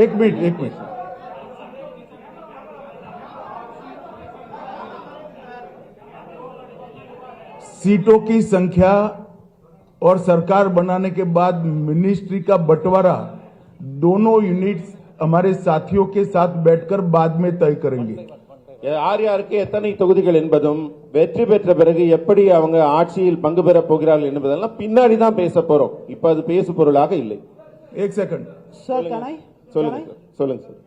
एक मिनट सीटों की संख्या और सरकार बनाने के बाद मिनिस्ट्री का बंटवारा दोनों यूनिट्स हमारे साथियों के साथ बैठकर बाद में तय करेंगे। யார் யாருக்கு எத்தனை தொகுதிகள் என்பதும் வெற்றி பெற்ற பிறகு எப்படி அவங்க ஆட்சியில் பங்கு பெற போகிறார்கள் என்பதெல்லாம் பின்னாடி தான் பேச போறோம். இப்ப அது பேசு பொருளாக இல்லை. एक सेकंड சார் சொல்லுங்க சார்.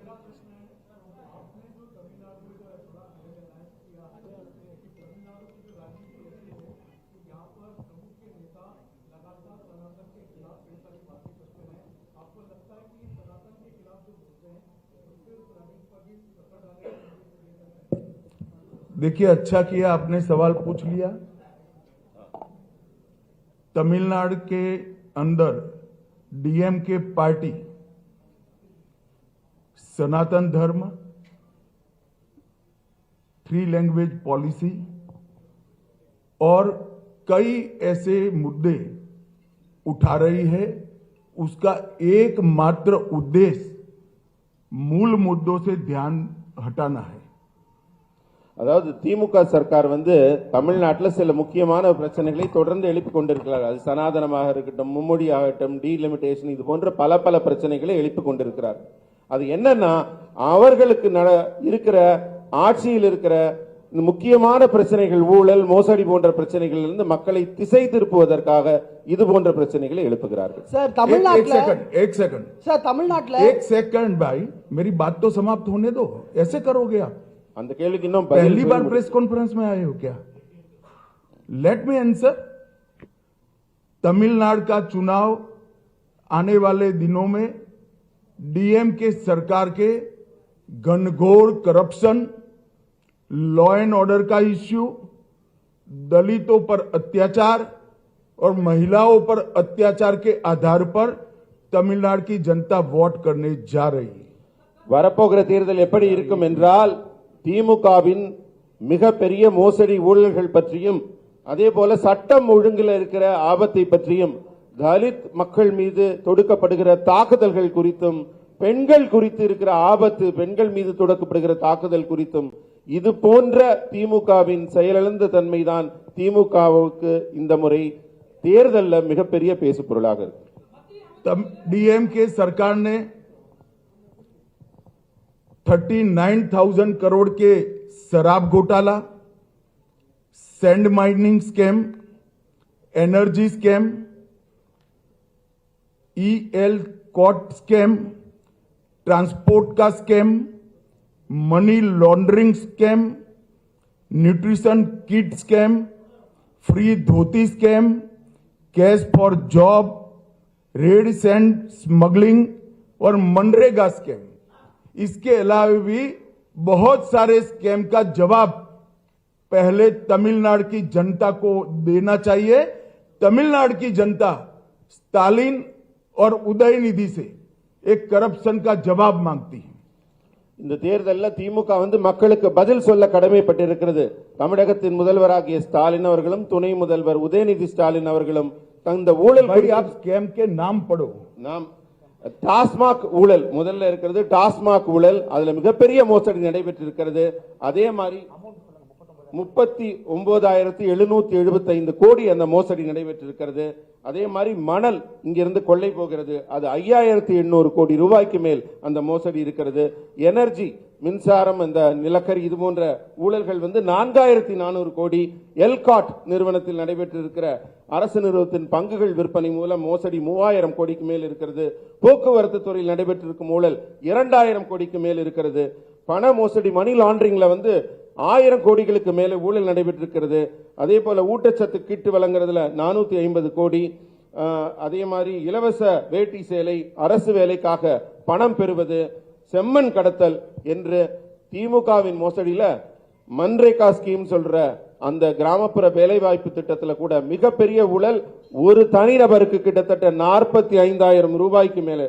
देखिए, अच्छा किया आपने सवाल पूछ लिया। तमिलनाडु के अंदर डीएमके पार्टी सनातन धर्म, 3 लैंग्वेज पॉलिसी और कई ऐसे मुद्दे उठा रही है। उसका एकमात्र उद्देश्य मूल मुद्दों से ध्यान हटाना है। அதாவது திமுக சர்க்கார் தமிழ்நாட்டில் சில முக்கியமான பிரச்சனைகளை தொடர்ந்து எழுப்பிக் கொண்டிருக்கிறார். அது சனாதனமாக இருக்கட்டும், மும்மொழி ஆகட்டும், டீலிமிட்டேஷன், இது போன்ற பல பிரச்சனைகளை எழுப்பிக் கொண்டிருக்கிறார். அது என்னன்னா, அவர்களுக்கு இருக்கிற ஆட்சியில் இருக்கிற முக்கியமான பிரச்சனைகள், ஊழல், மோசடி போன்ற பிரச்சனைகள் இருந்து மக்களை திசை திருப்புவதற்காக இது போன்ற பிரச்சனைகளை எழுப்புகிறார்கள். சார் தமிழ்நாட்டில் एक सेकंड சார் தமிழ்நாட்டில் एक सेकंड भाई, मेरी बात तो समाप्त होने दो। ऐसे करोगे आप? அந்த கேள்விக்கு இன்னும் पहली बार प्रेस कॉन्फ्रेंस में आए हो क्या? Let me answer. तमिलनाडु का चुनाव आने वाले दिनों में डीएमके सरकार के घनघोर करप्शन, लॉ एंड ऑर्डर का इश्यू, दलितों पर अत्याचार और महिलाओं पर अत्याचार के आधार पर तमिलनाडु की जनता वोट करने जा रही है। வரப்போகிற தேர்தல் எப்படி இருக்கும் என்றால், திமுகவின் மிகப்பெரிய மோசடி ஊழல்கள் பற்றியும், அதே போல சட்டம் ஒழுங்கில் இருக்கிற ஆபத்தை பற்றியும், தலித் மக்கள் மீது தொடுக்கப்படுகிற தாக்குதல்கள் குறித்தும், பெண்கள் குறித்து இருக்கிற ஆபத்து, பெண்கள் மீது தொடுக்கப்படுகிற தாக்குதல் குறித்தும், இது போன்ற திமுகவின் செயலிழந்த தன்மைதான் திமுகவுக்கு இந்த முறை தேர்தலில் மிகப்பெரிய பேசு பொருளாக இருக்கு। डीएमके सरकार ने 39,000 करोड़ के शराब घोटाला, sand mining scam, energy scam, ELCOT scam, transport का scam, money laundering scam, nutrition kit scam, free dhoti scam, cash for job, red sand smuggling और मनरेगा स्कैम। इसके अलावा भी बहुत सारे स्कैम का जवाब पहले तमिलनाडु की जनता को देना चाहिए। तमिलनाडु की जनता स्टालिन और उदयनिधि से एक करप्शन का जवाब मांगती है। இந்த தேர்தலில் திமுக மக்களுக்கு பதில் சொல்ல கடமைப்பட்டிருக்கிறது। தமிழகத்தின் முதல்வராகிய ஸ்டாலின் அவர்களும் துணை முதல்வர் உதயநிதி ஸ்டாலின் அவர்களும் அந்த ஊழல் स्कैम के नाम पढ़ो। நாம் டாஸ்மாக் ஊழல் முதல்ல இருக்கிறது। டாஸ்மாக் ஊழல், அதுல மிகப்பெரிய மோசடி நடைபெற்றிருக்கிறது। அதே மாதிரி 39,775 கோடி அந்த மோசடி நடைபெற்றிருக்கிறது। அதே மாதிரி மணல் இங்கிருந்து கொள்ளை போகிறது, அது 5,800 கோடி ரூபாய்க்கு மேல் அந்த மோசடி இருக்கிறது। எனர்ஜி, மின்சாரம், அந்த நிலக்கரி, இது போன்ற ஊழல்கள் 4,400 கோடி। எல்காட் நிறுவனத்தில் நடைபெற்றிருக்கிற அரசு நிறுவனத்தின் பங்குகள் விற்பனை மூலம் மோசடி 3,000 கோடிக்கு மேல் இருக்கிறது। போக்குவரத்து துறையில் நடைபெற்றிருக்கும் ஊழல் 2,000 கோடிக்கு மேல் இருக்கிறது। பண மோசடி, மணி லாண்டரிங்ல 1000 கோடிகளுக்கு மேலே ஊழல் நடைபெற்றிருக்கிறது। அதே போல ஊட்டச்சத்து கிட்டு வழங்குறதுல 450 கோடி। அதே மாதிரி இலவச வேட்டி சேலை, அரசு வேலைக்காக பணம் பெறுவது, செம்மண் கடத்தல் என்று திமுகவின் மோசடியில மன்ரேகா ஸ்கீம் சொல்ற அந்த கிராமப்புற வேலைவாய்ப்பு திட்டத்தில் கூட மிகப்பெரிய ஊழல், ஒரு தனிநபருக்கு கிட்டத்தட்ட 45,000 ரூபாய்க்கு மேலே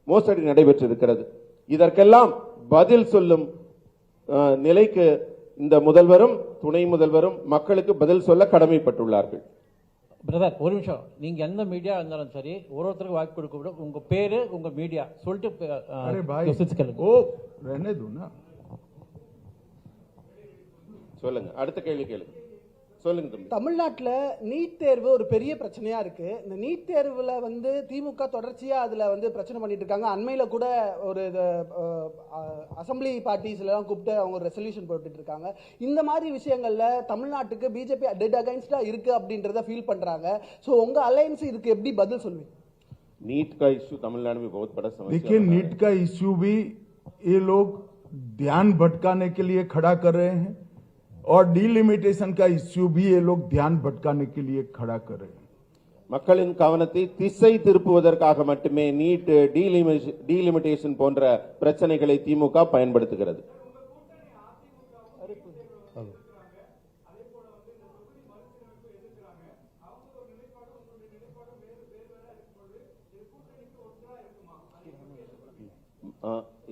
மோசடி நடைபெற்றிருக்கிறது। இதற்கெல்லாம் பதில் சொல்லும் நிலைக்கு இந்த முதல்வரும் துணை முதல்வரும் மக்களுக்கு பதில் சொல்ல கடமைப்பட்டுள்ளார்கள்। பிரதர் ஒரு நிமிஷம், நீங்க எந்த மீடியா இருந்தாலும் சரி ஒருத்தருக்கு வாய்ப்பு கொடுக்க விட உங்க பேரு உங்க மீடியா சொல்லிட்டு अरे भाई questions கேளுங்க. ओ रहने दो ना। சொல்லுங்க, அடுத்த கேள்வி கேளுங்க. சொல்லுங்க தம்பி. தமிழ்நாட்டில் நீட் தேர்வு ஒரு பெரிய பிரச்சனையா இருக்கு. இந்த நீட் தேர்வுல வந்து திமுக தொடர்ச்சியா அதுல வந்து பிரச்சனை பண்ணிட்டு இருக்காங்க. அண்மையில கூட ஒரு அசம்பிளி பார்ட்டிஸ்ல எல்லாம் கூப்பிட்டு அவங்க ஒரு ரெசல்யூஷன் போட்டுட்டு இருக்காங்க. இந்த மாதிரி விஷயங்கள்ல தமிழ்நாட்டுக்கு பிஜேபி டெட் அகைன்ஸ்டா இருக்கு அப்படின்றத ஃபீல் பண்றாங்க. ஸோ உங்க அலையன்ஸ் இதுக்கு எப்படி பதில் சொல்வீங்க? नीट का इश्यू तमिलनाडु में बहुत बड़ा समस्या देखिए बना है। नीट का इश्यू भी ये लोग ध्यान भटकाने के लिए खड़ा कर रहे हैं और डीलिमिटेशन का इश्यू भी ये लोग ध्यान भटकाने के लिए खड़ा कर रहे हैं। மக்களின் கவனத்தை திசை திருப்புவதற்காக மட்டுமே நீட் டீலிமிட்டேஷன் போன்ற பிரச்சனைகளை திமுக பயன்படுத்துகிறது.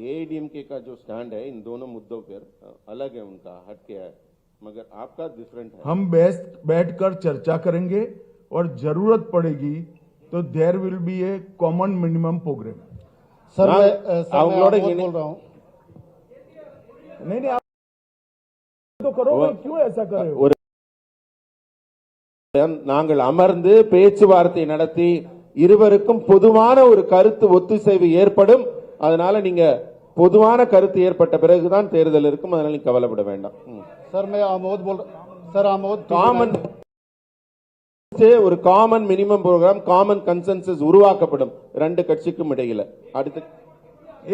एआईडीएमके का जो स्टैंड है इन दोनों मुद्दों पर अलग है, उनका हटके है, मगर आपका डिफरेंट है। हम बैठकर चर्चा करेंगे और जरूरत पड़ेगी तो there will be a common minimum programme. Sir நான் मैं அவங்களோட आमोद இணை- बोल रहा हूँ। नहीं आप तो करो भाई, क्यों ऐसा कर रहे हो? ஒரு நாங்கள் அமர்ந்து பேச்சுவார்த்தை நடத்தி இருவருக்கும் பொதுவான ஒரு கருத்து ஒத்துசைவு ஏற்படும். அதனால நீங்க பொதுவான கருத்து ஏற்பட்ட பிறகுதான் தேர்தல் இருக்கும். அதனால நீங்க கவலைப்பட வேண்டாம். सर मैं आमोद बोल सर आमोद காமன் ஒரு common minimum programme, common consensus உருவாக்கப்படும் ரெண்டு கட்சிக்கும் இடையில. அடுத்து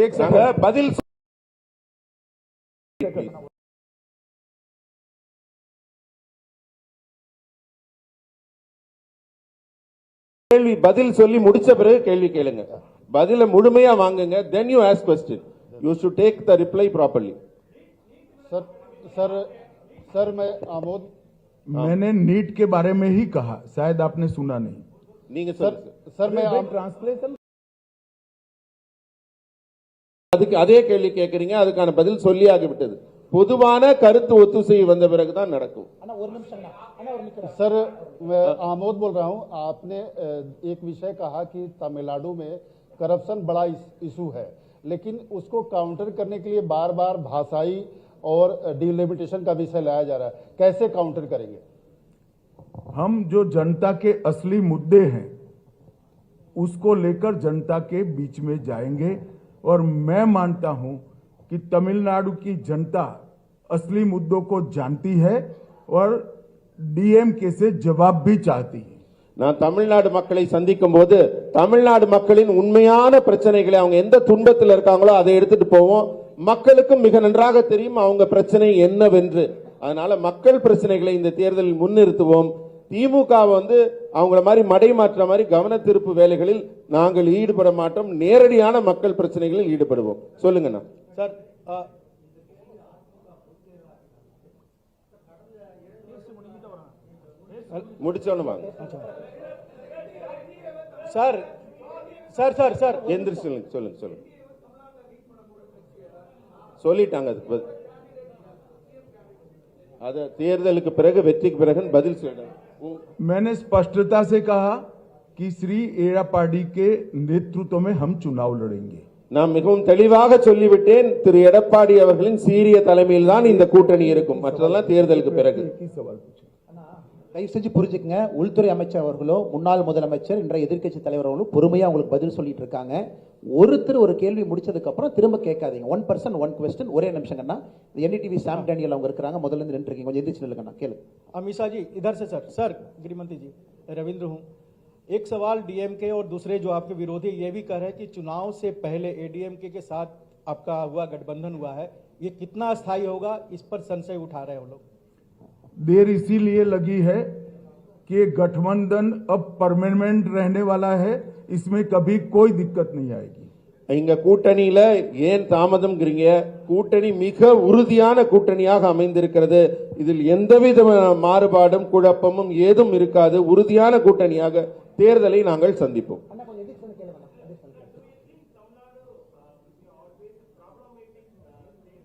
एक நாங்க सेकंड பதில் கேள்வி பதில் சொல்லி முடிச்ச பிறகு கேள்வி கேளுங்க. பதில முழுமையா வாங்குங்க. then you ask question. You should take the reply properly. Sir sir sir मैं आमोद मैंने नीट के बारे में ही कहा, शायद आपने सुना नहीं। நீங்க सर சொல்லுங்க. सर मैं ट्रांसलेशन அதுக்கு அதே கேள்வி கேட்கறீங்க, அதுக்கான பதில் சொல்லி ஆகிவிட்டது. பொதுவான கருத்து ஒத்துசைவு வந்த பிறகுதான் நடக்கும். सर मैं आमोद बोल रहा हूँ। आपने एक विषय कहा कि तमिलनाडु में करप्शन बड़ा इशू है, लेकिन उसको काउंटर करने के लिए बार बार भाषाई और डिलिमिटेशन का विषय लाया जा रहा है। कैसे काउंटर करेंगे? हम जो जनता के असली मुद्दे हैं उसको लेकर जनता के बीच में जाएंगे और मैं मानता हूं कि तमिलनाडु की जनता असली मुद्दों को जानती है और डीएमके से जवाब भी चाहती है। நான் தமிழ்நாடு மக்களை சந்திக்கும் போது தமிழ்நாடு மக்களின் உண்மையான பிரச்சனைகளை, அவங்க எந்த துன்பத்தில் இருக்காங்களோ அதை எடுத்துட்டு போவோம். மக்களுக்கும் மிக நன்றாக தெரியும் அவங்க பிரச்சனை என்னவென்று. அதனால மக்கள் பிரச்சனைகளை இந்த தேர்தலில் முன்னிறுத்துவோம். திமுக வந்து அவங்கள மாதிரி மடைமாற்ற மாதிரி கவன திருப்பு வேலைகளில் நாங்கள் ஈடுபட மாட்டோம். நேரடியான மக்கள் பிரச்சனைகளில் ஈடுபடுவோம். சொல்லுங்கண்ணா. सर முடிச்சோன்னு வாங்க. सर सर सर सर எந்திரிச்சு சொல்லுங்க. சொல்லுங்க சொல்லுங்க. சொல்லிட்டாங்க. அதுக்கு பதில் அத தேர்தலுக்கு பிறகு வெற்றிக்கு பிறகு பதில் சொல்லுங்க. मैंने स्पष्टता से कहा कि श्री एड़ापाडी के नेतृत्व में हम चुनाव लड़ेंगे। நான் மிகவும் தெளிவாக சொல்லிவிட்டேன். திரு எடப்பாடி அவர்களின் சீரிய தலைமையில் தான் இந்த கூட்டணி இருக்கும். மற்றதெல்லாம் தேர்தலுக்கு பிறகு. एक ही सवाल पूछे। தயவு செஞ்சு புரிஞ்சுக்கங்க, உள்துறை அமைச்சர் அவர்களோ முன்னாள் முதலமைச்சர் இன்றைய எதிர்க்கட்சி தலைவர் அவர்களும் பொறுமையா உங்களுக்கு பதில் சொல்லிட்டு இருக்காங்க. ஒருத்தர் ஒரு கேள்வி முடிச்சதுக்கு அப்புறம் திரும்ப கேட்காதீங்க. 1 person 1 question. ஒரே நிமிஷங்கண்ணா. என்டிடிவி சாம் டேனியல் அவங்க இருக்காங்க, முதல்ல இருந்து நின்று இருக்கீங்க, கொஞ்சம் எந்திரிச்சு நில்லுங்கண்ணா, கேளு. अमीषा जी इधर से सर गृहमंत्री जी रविंद्र हूँ। एक सवाल डीएमके और दूसरे जो आपके विरोधी ये भी कह रहे हैं कि चुनाव से पहले एडीएमके के साथ आपका हुआ गठबंधन हुआ है, ये कितना अस्थायी होगा, इस पर संशय उठा रहे हैं वो लोग। देर इसीलिए लगी है कि गठबंधन अब परमानेंट रहने वाला है, इसमें कभी कोई दिक्कत नहीं आएगी। இங்க கூட்டணியில ஏன் தாமதம்ங்கிறீங்க? கூட்டணி மிக உறுதியான கூட்டணியாக அமைந்திருக்கிறது. இதில் எந்தவித மாறுபாடும் குழப்பமும் ஏதும் இருக்காது. உறுதியான கூட்டணியாக தேர்தலை நாங்கள் சந்திப்போம்.